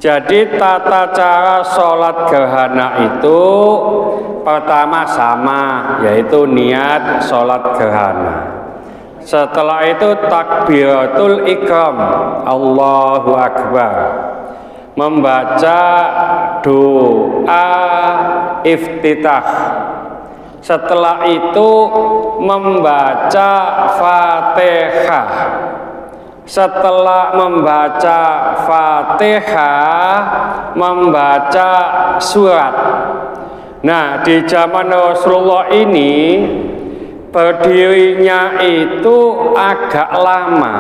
Jadi tata cara sholat gerhana itu pertama sama, yaitu niat sholat gerhana. Setelah itu takbiratul ihram, Allahu Akbar, membaca doa iftitah. Setelah itu membaca Fatihah. Setelah membaca Fatihah, membaca surat. Nah, di zaman Rasulullah ini berdirinya itu agak lama,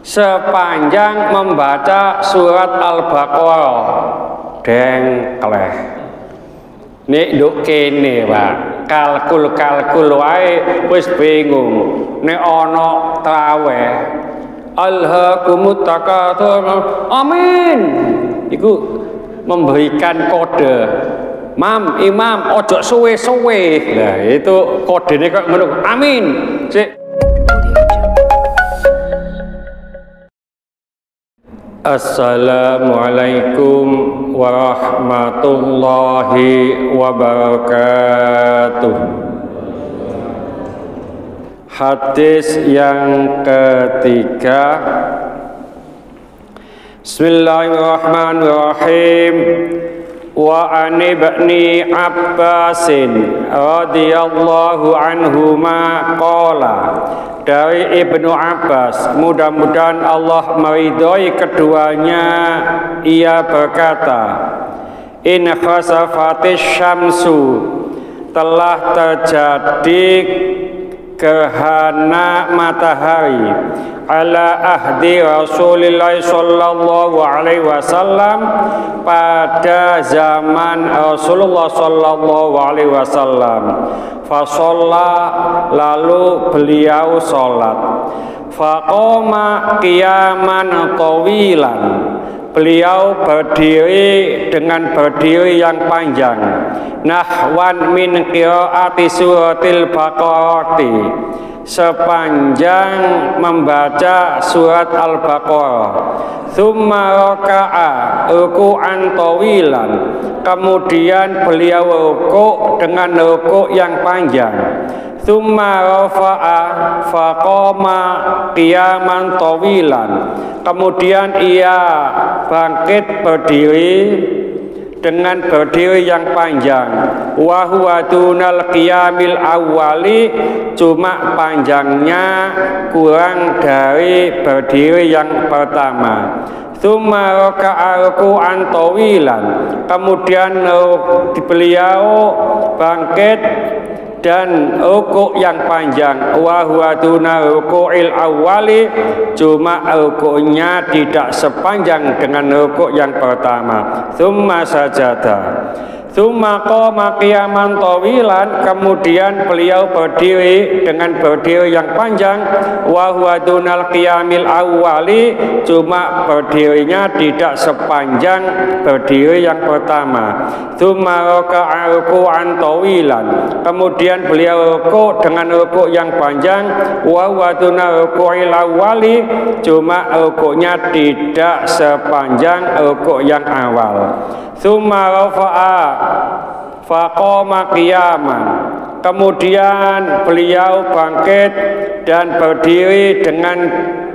sepanjang membaca surat Al-Baqarah. Dengkleh. Nek nduk kene, Pak. Kalkul wae wis bingung. Nek ana traweh alhaakumut takatsur, amin. Iku memberikan kode. Imam, ojo suwe-suwe. Nah, itu kodenya kok ngono. Amin. Sik. Assalamualaikum warahmatullahi wabarakatuh. Hadis yang ketiga. Bismillahirrahmanirrahim. Wa an ibni Abbasin radhiyallahu anhuma qala, dari Ibnu Abbas, mudah-mudahan Allah meridhoi keduanya, ia berkata, in khasafatis syamsu, telah terjadi gerhana matahari ala ahdi Rasulullah sallallahu alaihi wasallam, pada zaman Rasulullah sallallahu alaihi wasallam. Fasholla, lalu beliau sholat. Faqoma qiyaman tawilan, beliau berdiri dengan berdiri yang panjang. Nahwan min qiraati suratil Baqarati, sepanjang membaca surat Al-Baqarah. Tsumma raka'a ruku'an tawilan, kemudian beliau rukuk dengan rukuk yang panjang. Tsumma rafa'a faqama qiyaman tawilan, kemudian ia bangkit berdiri dengan berdiri yang panjang. Wa huwa dunal qiyamil awwali, cuma panjangnya kurang dari berdiri yang pertama. Tsumma raka'a ruku'an tawilan, kemudian beliau bangkit dan rukuk yang panjang. Wa huwa duna ruku'il awwali, cuma rukuknya tidak sepanjang dengan rukuk yang pertama. Tsumma sajada, tsumma qama qiyaman tawilan, kemudian beliau berdiri dengan berdiri yang panjang. Wa huwa dunal qiyamil awwali, cuma berdirinya tidak sepanjang berdiri yang pertama. Tsumma raka'a ruku'an tawilan, kemudian beliau rukuk dengan rukuk yang panjang. Wa huwa dunal ruku'il awwali, cuma rukuknya tidak sepanjang rukuk yang awal. Tsumma rafa'a faqama qiyaman, kemudian beliau bangkit dan berdiri dengan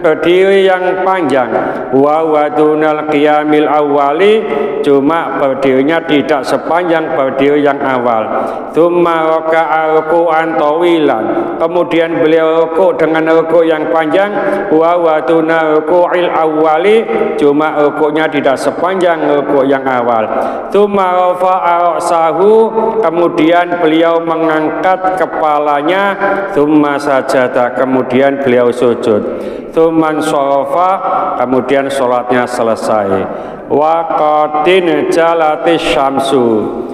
berdiri yang panjang. Wa huwa dunal qiyamil awwali, cuma berdirinya tidak sepanjang berdiri yang awal. Tsumma raka'a ruku'an tawilan, kemudian beliau rukuk dengan rukuk yang panjang. Wa huwa dunal ruku'il awwali, cuma rukuknya tidak sepanjang rukuk yang awal. Tsumma rafa'a ra'sahu, kemudian beliau mengangkat kepalanya. Tsumma sajada, kemudian beliau sujud. Tsumman sharafa, kemudian sholatnya selesai. Wa qadin jalatis syamsu,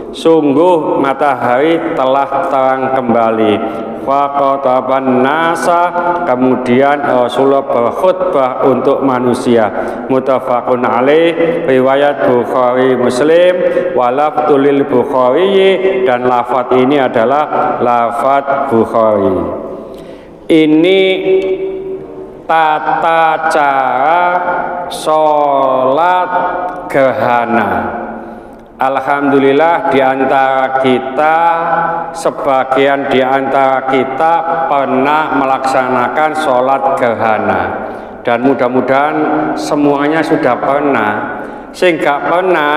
sungguh matahari telah terang kembali. Faqataban nasa, kemudian Rasulullah berkhutbah untuk manusia. Muttafaqun alaih, riwayat Bukhari Muslim. Walafdulil Bukhari, dan lafaz ini adalah lafaz Bukhari. Ini tata cara sholat gerhana. Alhamdulillah di antara kita, sebagian di antara kita pernah melaksanakan sholat gerhana, dan mudah-mudahan semuanya sudah pernah. Sing gak pernah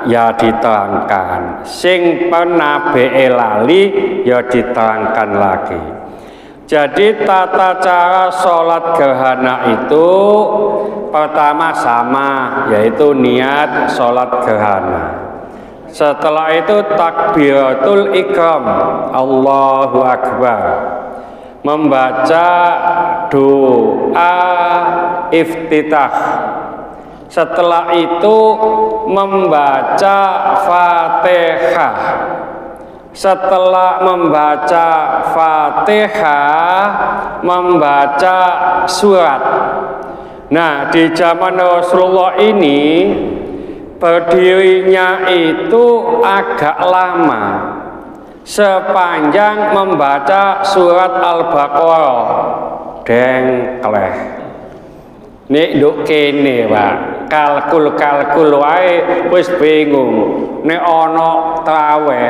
ya diterangkan, sing pernah lali ya diterangkan lagi. Jadi tata cara sholat gerhana itu pertama sama, yaitu niat sholat gerhana. Setelah itu takbiratul ikram, Allahu Akbar, membaca doa iftitah. Setelah itu membaca Fatihah. Setelah membaca Fatihah, membaca surat. Nah, di zaman Rasulullah ini berdirinya itu agak lama, sepanjang membaca surat Al-Baqarah. Dengkleh. Nek nduk kene, Pak, kalkul wae wis bingung. Nek ana traweh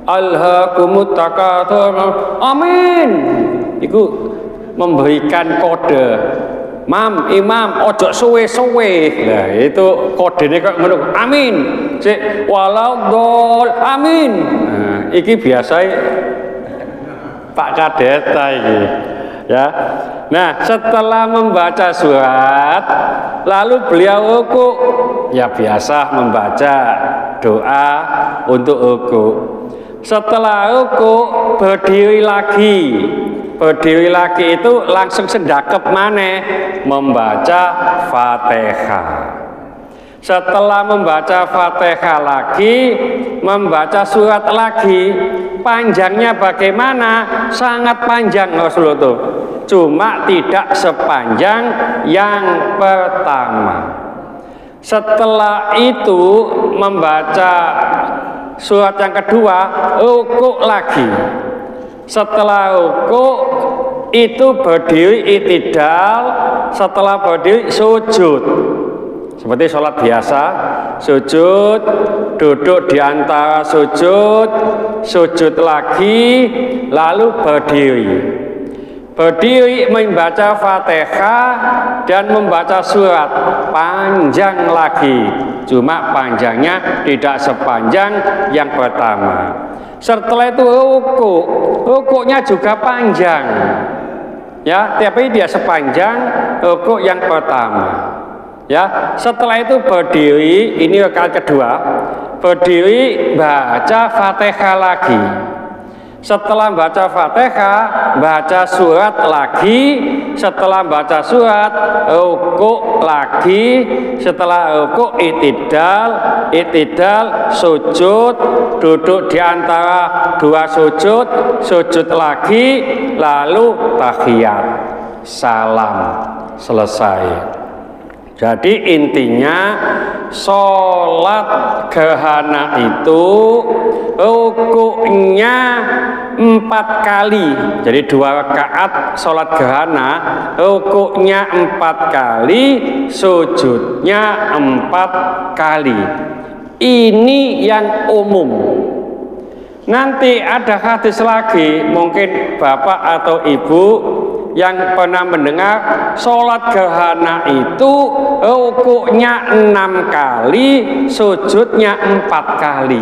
alhaakumut takatsur, amin, iku memberikan kode, mam, imam, ojo suwe-suwe. Nah, itu kodenya kok ngono, amin. Sik walau dol, amin. Nah, iki biasa Pak Kadeta iki. Ya. Nah, setelah membaca surat, lalu beliau ruku. Ya biasa membaca doa untuk ruku. Setelah ruku berdiri lagi. Berdiri lagi itu langsung sendakep maneh membaca Fatihah. Setelah membaca Fatihah lagi, membaca surat lagi. Panjangnya bagaimana? Sangat panjang Rasulullah itu. Cuma tidak sepanjang yang pertama. Setelah itu membaca surat yang kedua, ruku lagi. Setelah ruku itu berdiri i'tidal, setelah berdiri sujud. Seperti sholat biasa, sujud, duduk di antara sujud, sujud lagi, lalu berdiri. Berdiri membaca Fatihah dan membaca surat panjang lagi, cuma panjangnya tidak sepanjang yang pertama. Setelah itu ruku, rukunya juga panjang, ya, tapi dia sepanjang ruku yang pertama. Ya, setelah itu berdiri, ini rakaat kedua, berdiri baca Fatihah lagi. Setelah baca Fatihah, baca surat lagi. Setelah baca surat, ruku lagi. Setelah ruku i'tidal, sujud, duduk di antara dua sujud, sujud lagi, lalu tahiyat, salam, selesai. Jadi intinya sholat gerhana itu rukunya 4 kali. Jadi 2 rakaat sholat gerhana, rukunya 4 kali, sujudnya 4 kali. Ini yang umum. Nanti ada hadis lagi, mungkin bapak atau ibu yang pernah mendengar sholat gerhana itu rukunya 6 kali, sujudnya 4 kali.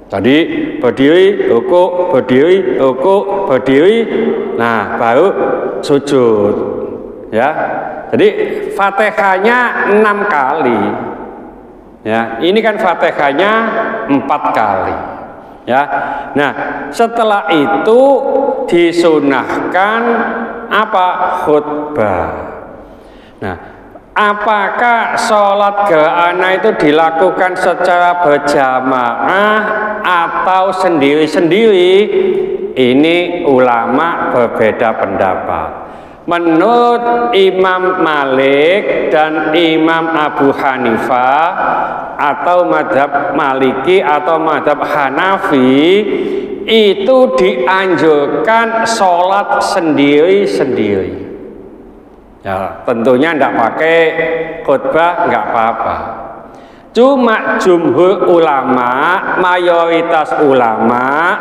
Tadi berdiri, ruku, berdiri, ruku, berdiri, nah baru sujud. Ya, jadi Fatihahnya 6 kali. Ya, ini kan Fatihahnya 4 kali. Ya, nah setelah itu disunahkan apa? Khutbah. Nah, apakah sholat gerhana itu dilakukan secara berjamaah atau sendiri-sendiri? Ini ulama berbeda pendapat. Menurut Imam Malik dan Imam Abu Hanifah atau madhab Maliki atau madhab Hanafi, itu dianjurkan sholat sendiri-sendiri. Ya, tentunya tidak pakai khutbah, nggak apa-apa. Cuma jumhur ulama, mayoritas ulama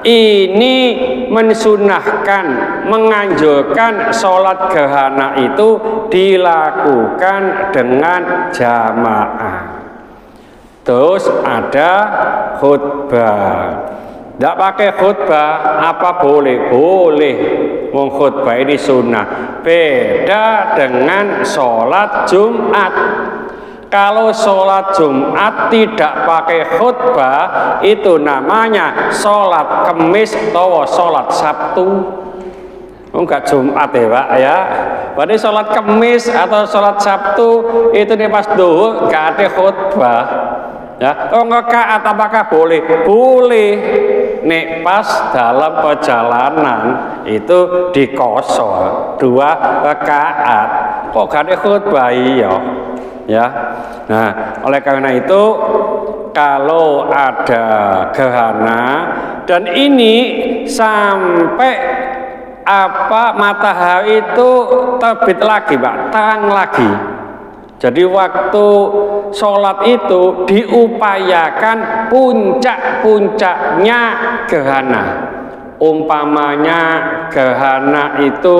ini mensunahkan, menganjurkan sholat gerhana itu dilakukan dengan jamaah. Terus ada khutbah. Tidak pakai khutbah, apa boleh? Boleh. Wong khutbah ini sunnah. Beda dengan sholat Jumat. Kalau sholat Jumat tidak pakai khutbah, itu namanya sholat Kemis atau sholat Sabtu. Enggak Jumat ya Pak ya. Berarti sholat Kemis atau sholat Sabtu itu nih pas duhur nggak ada khutbah. Ya, rakaat apakah boleh? Boleh. Nek pas dalam perjalanan itu dikosor 2 rakaat. Kok gak ada khutbah ya? Nah, oleh karena itu kalau ada gerhana dan ini sampai matahari itu terbit lagi, Pak, terang lagi. Jadi waktu sholat itu diupayakan puncak-puncaknya gerhana. Umpamanya gerhana itu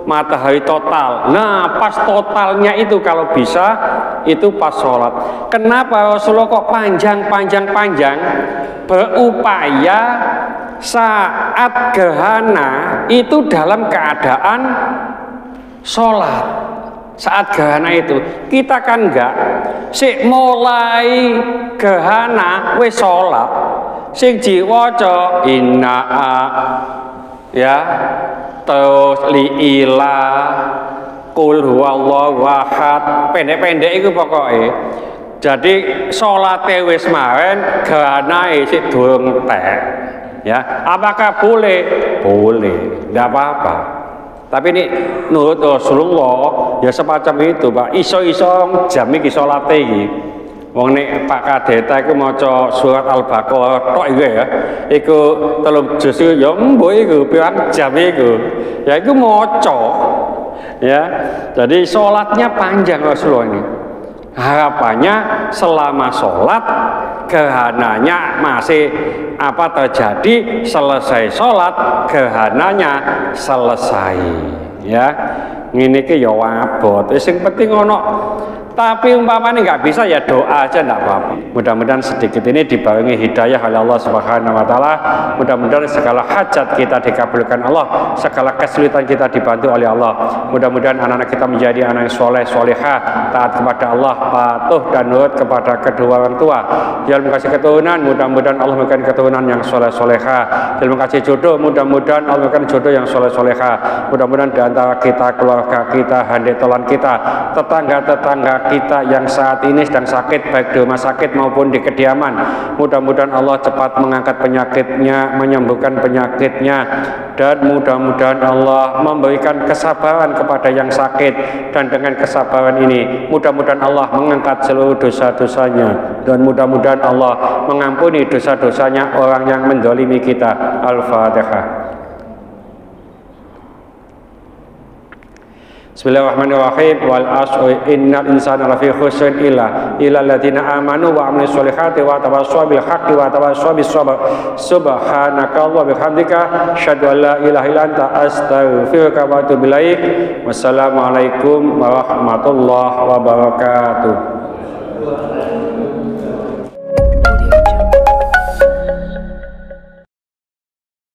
matahari total. Nah, pas totalnya itu kalau bisa itu pas sholat. Kenapa Rasulullah kok panjang? Berupaya saat gerhana itu dalam keadaan sholat. Saat gerhana itu kita kan enggak mulai gerhana wis sholat sing diwaca inna ya terus liila qul huwallahu ahad pendek-pendek itu pokoknya. Jadi sholatnya wis maren gerhana isih durung entek ya. Apakah boleh? Boleh, enggak apa-apa. Tapi ini menurut Rasulullah ya semacam itu Pak. Iso-iso jam iki salate iki. Wong nek Pak Kadeta iku maca surat Al-Baqarah tok iku ya. Iku 3 juz ya mbuh iku pirang jam iku. Ya iku maca. Ya. Jadi salatnya panjang Rasulullah ini. Harapannya selama sholat gerhananya masih terjadi, selesai sholat gerhananya selesai ya. Ini ke ya wabot sing penting ono. Tapi umpamanya nggak bisa ya doa aja nggak apa-apa. Mudah-mudahan sedikit ini dibarengi hidayah oleh Allah Subhanahu Wa Taala. Mudah-mudahan segala hajat kita dikabulkan Allah, segala kesulitan kita dibantu oleh Allah. Mudah-mudahan anak-anak kita menjadi anak yang soleh, solehah, taat kepada Allah, patuh dan nurut kepada kedua orang tua. Jangan kasih keturunan, mudah-mudahan Allah memberikan keturunan yang soleh, solehah. Jangan kasih jodoh, mudah-mudahan Allah memberikan jodoh yang soleh, solehah. Mudah-mudahan di antara kita, keluarga kita, handai tolan kita, tetangga-tetangga kita yang saat ini sedang sakit baik di rumah sakit maupun di kediaman, mudah-mudahan Allah cepat mengangkat penyakitnya, menyembuhkan penyakitnya, dan mudah-mudahan Allah memberikan kesabaran kepada yang sakit, dan dengan kesabaran ini mudah-mudahan Allah mengangkat seluruh dosa-dosanya, dan mudah-mudahan Allah mengampuni dosa-dosanya orang yang mendolimi kita. Al-Fatihah. Bismillahirrahmanirrahim. Wal asri innal insana lafi khusrin illa alladziina amanu wa 'amilus sholihati wa tawassaw bil haqqi wa tawassaw bis sabr. Subhanakallahumma wa bihamdika asyhadu an la ilaha illa anta astaghfiruka wa atubu ilaik. Wassalamualaikum warahmatullahi wabarakatuh.